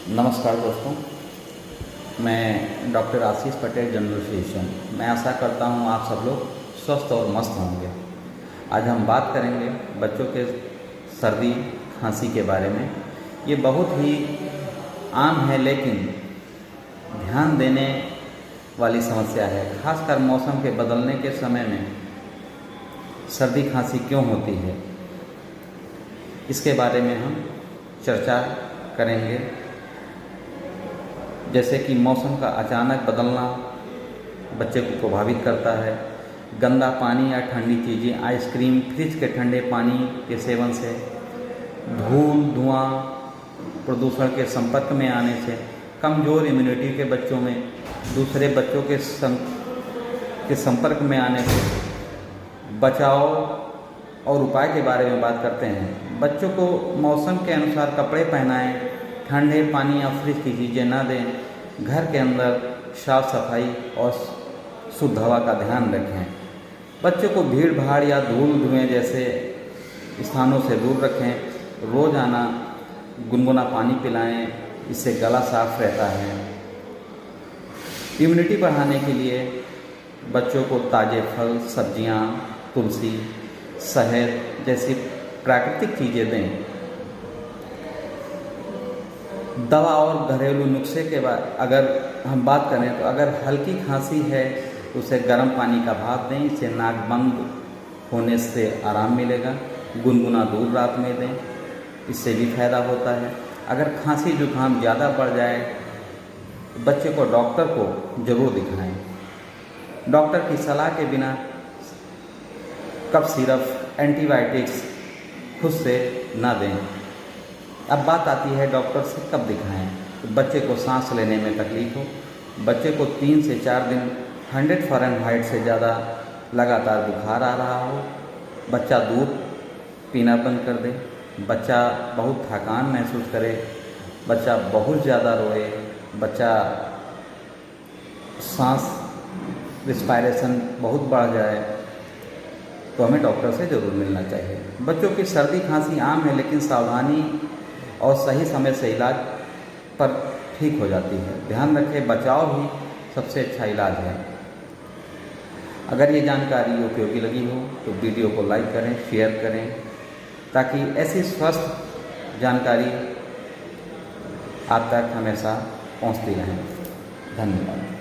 नमस्कार दोस्तों, मैं डॉक्टर आशीष पटेल, जनरल फिजिशियन। मैं आशा करता हूँ आप सब लोग स्वस्थ और मस्त होंगे। आज हम बात करेंगे बच्चों के सर्दी खांसी के बारे में। ये बहुत ही आम है लेकिन ध्यान देने वाली समस्या है। खासकर मौसम के बदलने के समय में सर्दी खांसी क्यों होती है, इसके बारे में हम चर्चा करेंगे। जैसे कि मौसम का अचानक बदलना बच्चे को प्रभावित करता है। गंदा पानी या ठंडी चीज़ें, आइसक्रीम, फ्रिज के ठंडे पानी के सेवन से, धूल, धुआं, प्रदूषण के संपर्क में आने से, कमज़ोर इम्यूनिटी के बच्चों में दूसरे बच्चों के संपर्क में आने से। बचाव और उपाय के बारे में बात करते हैं। बच्चों को मौसम के अनुसार कपड़े पहनाएं, ठंडे पानी या फ्रिज की चीज़ें ना दें। घर के अंदर साफ सफाई और शुद्ध हवा का ध्यान रखें। बच्चों को भीड़ भाड़ या धूल धुएं जैसे स्थानों से दूर रखें। रोज़ाना गुनगुना पानी पिलाएं, इससे गला साफ रहता है। इम्यूनिटी बढ़ाने के लिए बच्चों को ताज़े फल, सब्जियां, तुलसी, शहद जैसी प्राकृतिक चीज़ें दें। दवा और घरेलू नुस्खे के बाद अगर हम बात करें तो अगर हल्की खांसी है तो उसे गर्म पानी का भाप दें, इससे नाक बंद होने से आराम मिलेगा। गुनगुना दूध रात में दें, इससे भी फ़ायदा होता है। अगर खांसी जुकाम ज़्यादा बढ़ जाए तो बच्चे को डॉक्टर को ज़रूर दिखाएं। डॉक्टर की सलाह के बिना कफ सिरप, एंटीबायोटिक्स खुद से ना दें। अब बात आती है डॉक्टर से कब दिखाएं। तो बच्चे को सांस लेने में तकलीफ हो, बच्चे को 3 से 4 दिन 100 फ़ारेनहाइट से ज़्यादा लगातार बुखार आ रहा हो, बच्चा दूध पीना बंद कर दे, बच्चा बहुत थकान महसूस करे, बच्चा बहुत ज़्यादा रोए, बच्चा सांस रिस्पायरेशन बहुत बढ़ जाए, तो हमें डॉक्टर से ज़रूर मिलना चाहिए। बच्चों की सर्दी खांसी आम है लेकिन सावधानी और सही समय से इलाज पर ठीक हो जाती है। ध्यान रखें, बचाव ही सबसे अच्छा इलाज है। अगर ये जानकारी उपयोगी लगी हो तो वीडियो को लाइक करें, शेयर करें, ताकि ऐसी स्वस्थ जानकारी आप तक हमेशा पहुंचती रहे। धन्यवाद।